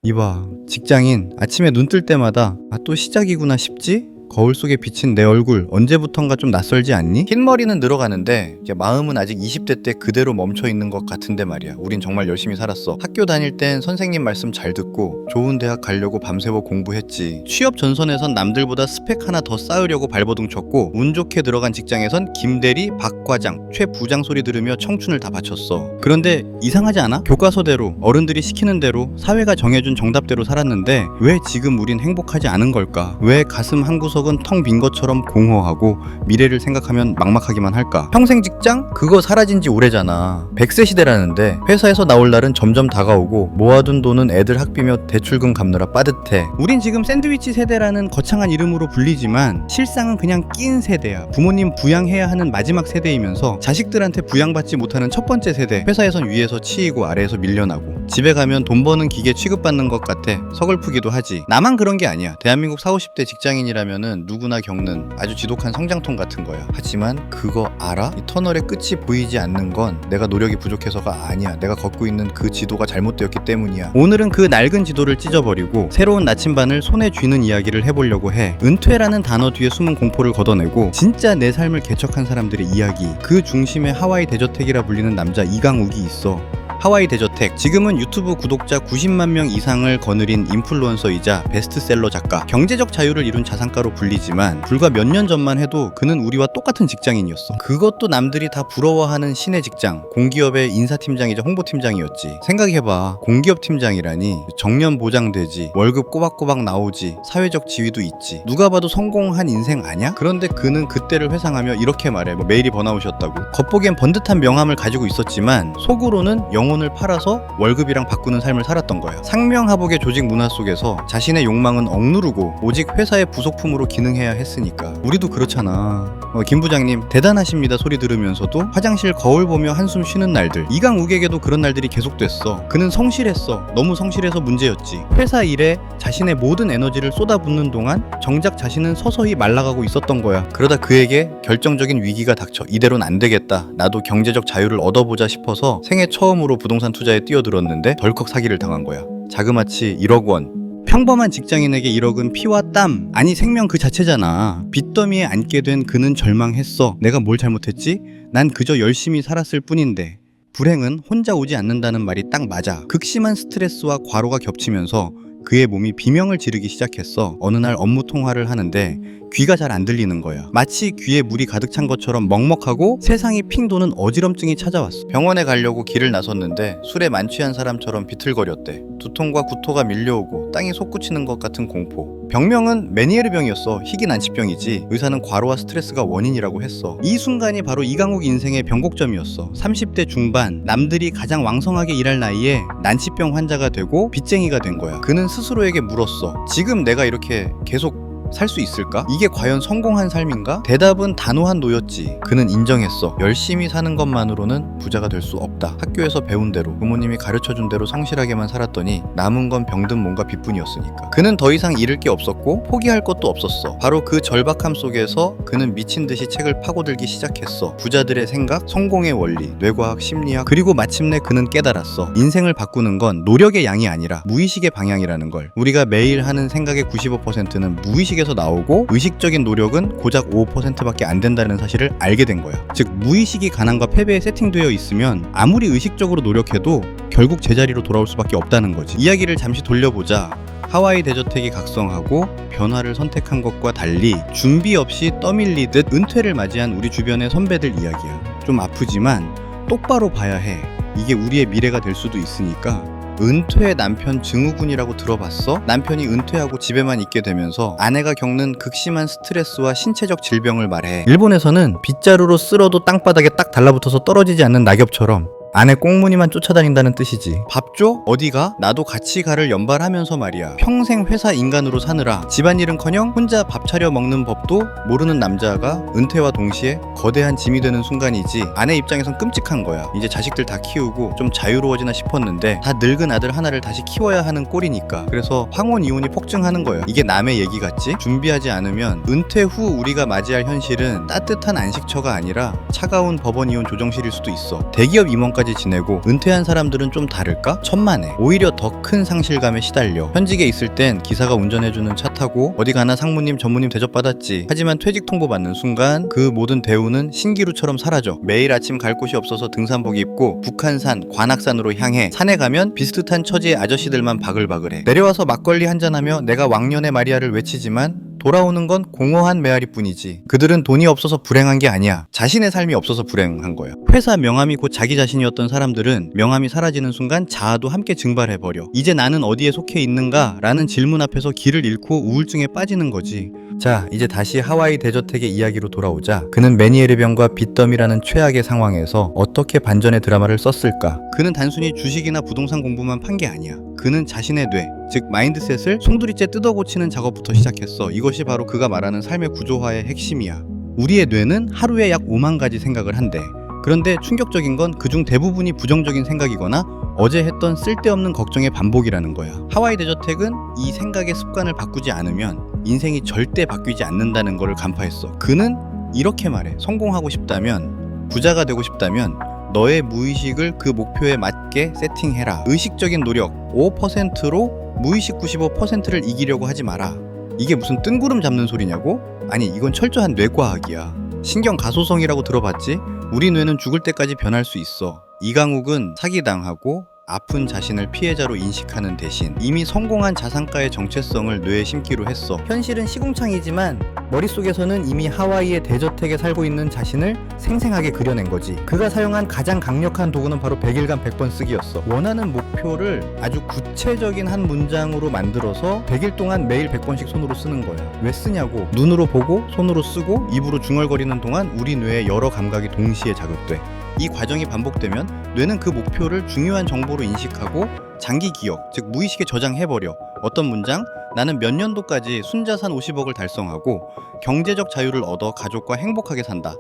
이봐, 직장인 아침에 눈 뜰 때마다 또 시작이구나 싶지? 거울 속에 비친 내 얼굴 언제부턴가 좀 낯설지 않니? 흰머리는 늘어가는데 이제 마음은 아직 20대 때 그대로 멈춰 있는 것 같은데 말이야. 우린 정말 열심히 살았어. 학교 다닐 땐 선생님 말씀 잘 듣고 좋은 대학 가려고 밤새워 공부했지. 취업 전선에선 남들보다 스펙 하나 더 쌓으려고 발버둥 쳤고 운 좋게 들어간 직장에선 김대리, 박과장, 최부장 소리 들으며 청춘을 다 바쳤어. 그런데 이상하지 않아? 교과서대로 어른들이 시키는 대로 사회가 정해준 정답대로 살았는데 왜 지금 우린 행복하지 않은 걸까? 왜 가슴 한 구석은 텅 빈 것처럼 공허하고 미래를 생각하면 막막하기만 할까? 평생 직장? 그거 사라진 지 오래잖아. 100세 시대라는데 회사에서 나올 날은 점점 다가오고 모아둔 돈은 애들 학비며 대출금 갚느라 빠듯해. 우린 지금 샌드위치 세대라는 거창한 이름으로 불리지만 실상은 그냥 낀 세대야. 부모님 부양해야 하는 마지막 세대이면서 자식들한테 부양받지 못하는 첫 번째 세대. 회사에선 위에서 치이고 아래에서 밀려나고 집에 가면 돈 버는 기계 취급받는 것 같아 서글프기도 하지. 나만 그런 게 아니야. 대한민국 40, 50대 직장인이라면은 누구나 겪는 아주 지독한 성장통 같은 거야. 하지만 그거 알아? 이 터널의 끝이 보이지 않는 건 내가 노력이 부족해서가 아니야. 내가 걷고 있는 그 지도가 잘못되었기 때문이야. 오늘은 그 낡은 지도를 찢어버리고 새로운 나침반을 손에 쥐는 이야기를 해보려고 해. 은퇴라는 단어 뒤에 숨은 공포를 걷어내고 진짜 내 삶을 개척한 사람들의 이야기. 그 중심에 하와이 대저택이라 불리는 남자 이강욱이 있어. 하와이 대저택, 지금은 유튜브 구독자 90만 명 이상을 거느린 인플루언서이자 베스트셀러 작가, 경제적 자유를 이룬 자산가로 불리지만 불과 몇 년 전만 해도 그는 우리와 똑같은 직장인이었어. 그것도 남들이 다 부러워하는 신의 직장, 공기업의 인사팀장이자 홍보팀장이었지. 생각해봐, 공기업 팀장이라니 정년 보장되지, 월급 꼬박꼬박 나오지, 사회적 지위도 있지, 누가 봐도 성공한 인생 아냐? 그런데 그는 그때를 회상하며 이렇게 말해. 메일이 번아웃이었다고. 겉보기엔 번듯한 명함을 가지고 있었지만 속으로는 영혼을 팔아서 월급이랑 바꾸는 삶을 살았던 거야. 상명하복의 조직 문화 속에서 자신의 욕망은 억누르고 오직 회사의 부속품으로 기능해야 했으니까. 우리도 그렇잖아. 김 부장님 대단하십니다 소리 들으면서도 화장실 거울 보며 한숨 쉬는 날들. 이강욱에게도 그런 날들이 계속됐어. 그는 성실했어. 너무 성실해서 문제였지. 회사 일에 자신의 모든 에너지를 쏟아붓는 동안 정작 자신은 서서히 말라가고 있었던 거야. 그러다 그에게 결정적인 위기가 닥쳐. 이대로는 안 되겠다. 나도 경제적 자유를 얻어보자 싶어서 생애 처음으로 부동산 투자에 뛰어들었는데 덜컥 사기를 당한 거야. 자그마치 1억 원. 평범한 직장인에게 1억은 피와 땀, 아니 생명 그 자체잖아. 빚더미에 앉게 된 그는 절망했어. 내가 뭘 잘못했지? 난 그저 열심히 살았을 뿐인데. 불행은 혼자 오지 않는다는 말이 딱 맞아. 극심한 스트레스와 과로가 겹치면서 그의 몸이 비명을 지르기 시작했어. 어느 날 업무 통화를 하는데 귀가 잘 안 들리는 거야. 마치 귀에 물이 가득 찬 것처럼 먹먹하고 세상이 핑 도는 어지럼증이 찾아왔어. 병원에 가려고 길을 나섰는데 술에 만취한 사람처럼 비틀거렸대. 두통과 구토가 밀려오고 땅이 솟구치는 것 같은 공포. 병명은 메니에르병이었어. 희귀 난치병이지. 의사는 과로와 스트레스가 원인이라고 했어. 이 순간이 바로 이강욱 인생의 변곡점이었어. 30대 중반, 남들이 가장 왕성하게 일할 나이에 난치병 환자가 되고 빚쟁이가 된 거야. 그는 스스로에게 물었어. 지금 내가 이렇게 계속 살 수 있을까? 이게 과연 성공한 삶인가? 대답은 단호한 노였지. 그는 인정했어. 열심히 사는 것만으로는 부자가 될 수 없다. 학교에서 배운 대로, 부모님이 가르쳐준 대로 성실하게만 살았더니 남은 건 병든 몸과 빚뿐이었으니까. 그는 더 이상 잃을 게 없었고 포기할 것도 없었어. 바로 그 절박함 속에서 그는 미친 듯이 책을 파고들기 시작했어. 부자들의 생각, 성공의 원리, 뇌과학, 심리학. 그리고 마침내 그는 깨달았어. 인생을 바꾸는 건 노력의 양이 아니라 무의식의 방향이라는 걸. 우리가 매일 하는 생각의 95%는 무의식에서 나오고 의식적인 노력은 고작 5%밖에 안 된다는 사실을 알게 된 거야. 즉 무의식이 가난과 패배에 세팅되어 있으면 아무리 의식적으로 노력해도 결국 제자리로 돌아올 수밖에 없다는 거지. 이야기를 잠시 돌려보자. 하와이 대저택이 각성하고 변화를 선택한 것과 달리 준비 없이 떠밀리듯 은퇴를 맞이한 우리 주변의 선배들 이야기야. 좀 아프지만 똑바로 봐야 해. 이게 우리의 미래가 될 수도 있으니까. 은퇴 남편 증후군이라고 들어봤어? 남편이 은퇴하고 집에만 있게 되면서 아내가 겪는 극심한 스트레스와 신체적 질병을 말해. 일본에서는 빗자루로 쓸어도 땅바닥에 딱 달라붙어서 떨어지지 않는 낙엽처럼 아내 꽁무니만 쫓아다닌다는 뜻이지. 밥 줘? 어디가? 나도 같이 가를 연발하면서 말이야. 평생 회사 인간으로 사느라 집안일은커녕 혼자 밥 차려 먹는 법도 모르는 남자가 은퇴와 동시에 거대한 짐이 되는 순간이지. 아내 입장에선 끔찍한 거야. 이제 자식들 다 키우고 좀 자유로워지나 싶었는데 다 늙은 아들 하나를 다시 키워야 하는 꼴이니까. 그래서 황혼 이혼이 폭증하는 거야. 이게 남의 얘기 같지? 준비하지 않으면 은퇴 후 우리가 맞이할 현실은 따뜻한 안식처가 아니라 차가운 법원 이혼 조정실일 수도 있어. 대기업 임원까지 노년까지 지내고 은퇴한 사람들은 좀 다를까? 천만에. 오히려 더 큰 상실감에 시달려. 현직에 있을 땐 기사가 운전해주는 차 타고 어디 가나 상무님 전무님 대접받았지. 하지만 퇴직 통보 받는 순간 그 모든 대우는 신기루처럼 사라져. 매일 아침 갈 곳이 없어서 등산복 입고 북한산 관악산으로 향해. 산에 가면 비슷한 처지의 아저씨들만 바글바글해. 내려와서 막걸리 한잔하며 내가 왕년의 마리아를 외치지만 돌아오는 건 공허한 메아리뿐이지. 그들은 돈이 없어서 불행한 게 아니야. 자신의 삶이 없어서 불행한 거야. 회사 명함이 곧 자기 자신이었던 사람들은 명함이 사라지는 순간 자아도 함께 증발해버려. 이제 나는 어디에 속해 있는가? 라는 질문 앞에서 길을 잃고 우울증에 빠지는 거지. 자, 이제 다시 하와이 대저택의 이야기로 돌아오자. 그는 매니에르병과 빚더미라는 최악의 상황에서 어떻게 반전의 드라마를 썼을까? 그는 단순히 주식이나 부동산 공부만 판 게 아니야. 그는 자신의 뇌, 즉 마인드셋을 송두리째 뜯어 고치는 작업부터 시작했어. 이것이 바로 그가 말하는 삶의 구조화의 핵심이야. 우리의 뇌는 하루에 약 5만 가지 생각을 한대. 그런데 충격적인 건 그중 대부분이 부정적인 생각이거나 어제 했던 쓸데없는 걱정의 반복이라는 거야. 하와이 대저택은 이 생각의 습관을 바꾸지 않으면 인생이 절대 바뀌지 않는다는 걸 간파했어. 그는 이렇게 말해. 성공하고 싶다면, 부자가 되고 싶다면 너의 무의식을 그 목표에 맞게 세팅해라. 의식적인 노력 5%로 무의식 95%를 이기려고 하지 마라. 이게 무슨 뜬구름 잡는 소리냐고? 아니, 이건 철저한 뇌과학이야. 신경 가소성이라고 들어봤지? 우리 뇌는 죽을 때까지 변할 수 있어. 이강욱은 사기당하고 아픈 자신을 피해자로 인식하는 대신 이미 성공한 자산가의 정체성을 뇌에 심기로 했어. 현실은 시궁창이지만 머릿속에서는 이미 하와이의 대저택에 살고 있는 자신을 생생하게 그려낸 거지. 그가 사용한 가장 강력한 도구는 바로 100일간 100번 쓰기였어. 원하는 목표를 아주 구체적인 한 문장으로 만들어서 100일 동안 매일 100번씩 손으로 쓰는 거야. 왜 쓰냐고. 눈으로 보고 손으로 쓰고 입으로 중얼거리는 동안 우리 뇌의 여러 감각이 동시에 자극돼. 이 과정이 반복되면 뇌는 그 목표를 중요한 정보로 인식하고 장기 기억, 즉 무의식에 저장해버려. 어떤 문장? 나는 몇 년도까지 순자산 50억을 달성하고 경제적 자유를 얻어 가족과 행복하게 산다.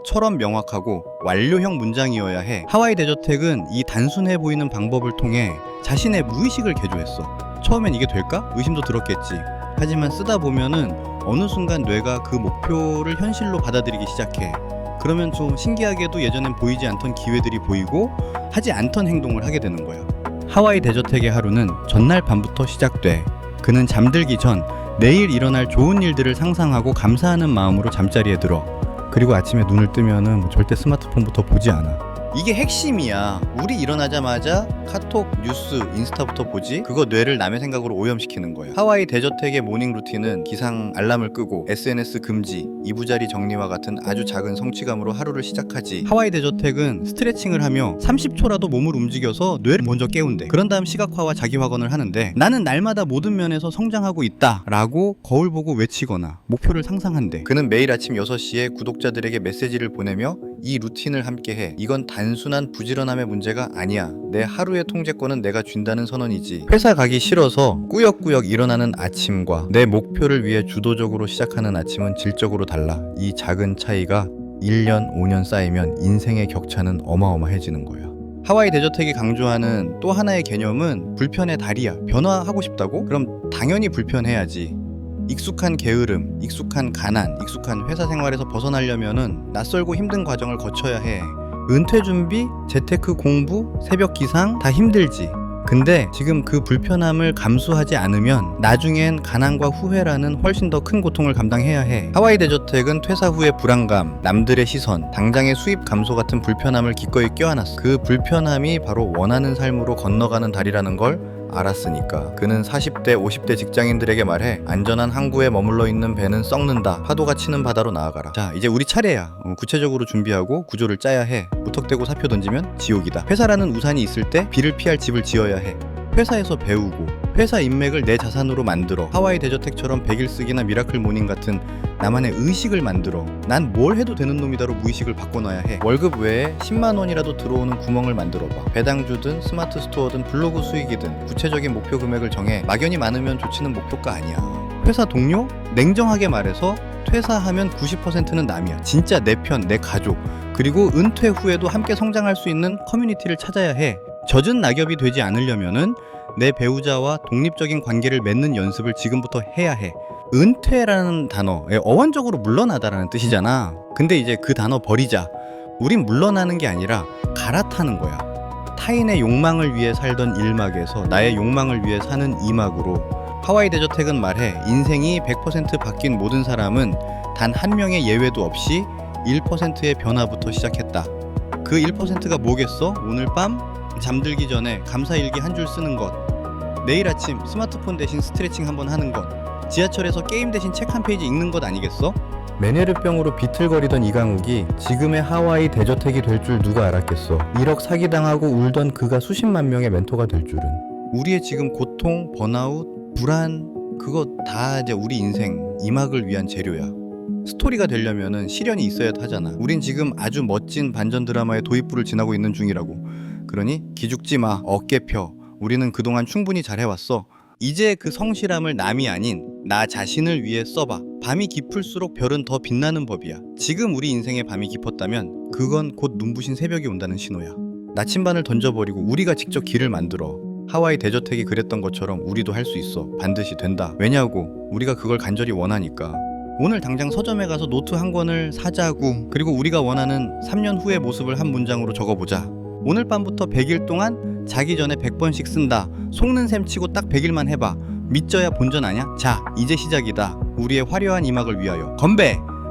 처럼 명확하고 완료형 문장이어야 해. 하와이 대저택은 이 단순해 보이는 방법을 통해 자신의 무의식을 개조했어. 처음엔 이게 될까? 의심도 들었겠지. 하지만 쓰다 보면은 어느 순간 뇌가 그 목표를 현실로 받아들이기 시작해. 그러면 좀 신기하게도 예전엔 보이지 않던 기회들이 보이고 하지 않던 행동을 하게 되는 거야. 하와이 대저택의 하루는 전날 밤부터 시작돼. 그는 잠들기 전 내일 일어날 좋은 일들을 상상하고 감사하는 마음으로 잠자리에 들어. 그리고 아침에 눈을 뜨면은 절대 스마트폰부터 보지 않아. 이게 핵심이야. 우리 일어나자마자 카톡, 뉴스, 인스타부터 보지? 그거 뇌를 남의 생각으로 오염시키는 거야. 하와이 대저택의 모닝 루틴은 기상 알람을 끄고 SNS 금지, 이부자리 정리와 같은 아주 작은 성취감으로 하루를 시작하지. 하와이 대저택은 스트레칭을 하며 30초라도 몸을 움직여서 뇌를 먼저 깨운대. 그런 다음 시각화와 자기확언을 하는데 나는 날마다 모든 면에서 성장하고 있다 라고 거울 보고 외치거나 목표를 상상한대. 그는 매일 아침 6시에 구독자들에게 메시지를 보내며 이 루틴을 함께해. 이건 단순한 부지런함의 문제가 아니야. 내 하루의 통제권은 내가 쥔다는 선언이지. 회사 가기 싫어서 꾸역꾸역 일어나는 아침과 내 목표를 위해 주도적으로 시작하는 아침은 질적으로 달라. 이 작은 차이가 1년, 5년 쌓이면 인생의 격차는 어마어마해지는 거야. 하와이 대저택이 강조하는 또 하나의 개념은 불편의 달이야. 변화하고 싶다고? 그럼 당연히 불편해야지. 익숙한 게으름, 익숙한 가난, 익숙한 회사 생활에서 벗어나려면은 낯설고 힘든 과정을 거쳐야 해. 은퇴 준비, 재테크 공부, 새벽 기상 다 힘들지. 근데 지금 그 불편함을 감수하지 않으면 나중엔 가난과 후회라는 훨씬 더 큰 고통을 감당해야 해. 하와이 대저택은 퇴사 후의 불안감, 남들의 시선, 당장의 수입 감소 같은 불편함을 기꺼이 껴안았어. 그 불편함이 바로 원하는 삶으로 건너가는 달이라는 걸 알았으니까. 그는 40대, 50대 직장인들에게 말해. 안전한 항구에 머물러 있는 배는 썩는다. 파도가 치는 바다로 나아가라. 자, 이제 우리 차례야. 구체적으로 준비하고 구조를 짜야 해. 무턱대고 사표 던지면 지옥이다. 회사라는 우산이 있을 때 비를 피할 집을 지어야 해. 회사에서 배우고 회사 인맥을 내 자산으로 만들어. 하와이 대저택처럼 100일 쓰기나 미라클 모닝 같은 나만의 의식을 만들어. 난 뭘 해도 되는 놈이다로 무의식을 바꿔놔야 해. 월급 외에 10만 원이라도 들어오는 구멍을 만들어봐. 배당주든 스마트 스토어든 블로그 수익이든 구체적인 목표 금액을 정해. 막연히 많으면 좋지는 목표가 아니야. 회사 동료? 냉정하게 말해서 퇴사하면 90%는 남이야. 진짜 내 편, 내 가족, 그리고 은퇴 후에도 함께 성장할 수 있는 커뮤니티를 찾아야 해. 젖은 낙엽이 되지 않으려면은 내 배우자와 독립적인 관계를 맺는 연습을 지금부터 해야 해. 은퇴라는 단어에 어원적으로 물러나다라는 뜻이잖아. 근데 이제 그 단어 버리자. 우린 물러나는 게 아니라 갈아타는 거야. 타인의 욕망을 위해 살던 1막에서 나의 욕망을 위해 사는 2막으로 하와이 대저택은 말해 인생이 100% 바뀐 모든 사람은 단 한 명의 예외도 없이 1%의 변화부터 시작했다. 그 1%가 뭐겠어? 오늘 밤 잠들기 전에 감사일기 한 줄 쓰는 것, 내일 아침 스마트폰 대신 스트레칭 한번 하는 것, 지하철에서 게임 대신 책 한 페이지 읽는 것 아니겠어? 메네르병으로 비틀거리던 이강욱이 지금의 하와이 대저택이 될 줄 누가 알았겠어. 1억 사기당하고 울던 그가 수십만 명의 멘토가 될 줄은. 우리의 지금 고통, 번아웃, 불안, 그거 다 이제 우리 인생 2막을 위한 재료야. 스토리가 되려면은 시련이 있어야 하잖아. 우린 지금 아주 멋진 반전 드라마의 도입부를 지나고 있는 중이라고. 그러니 기죽지 마, 어깨 펴. 우리는 그동안 충분히 잘해왔어. 이제 그 성실함을 남이 아닌 나 자신을 위해 써봐. 밤이 깊을수록 별은 더 빛나는 법이야. 지금 우리 인생의 밤이 깊었다면 그건 곧 눈부신 새벽이 온다는 신호야. 나침반을 던져버리고 우리가 직접 길을 만들어. 하와이 대저택이 그랬던 것처럼 우리도 할 수 있어. 반드시 된다. 왜냐고? 우리가 그걸 간절히 원하니까. 오늘 당장 서점에 가서 노트 한 권을 사자고. 그리고 우리가 원하는 3년 후의 모습을 한 문장으로 적어보자. 오늘 밤부터 100일 동안 자기 전에 100번씩 쓴다. 속는 셈 치고 딱 100일만 해봐. 믿져야 본전 아냐? 자, 이제 시작이다. 우리의 화려한 2막을 위하여 건배!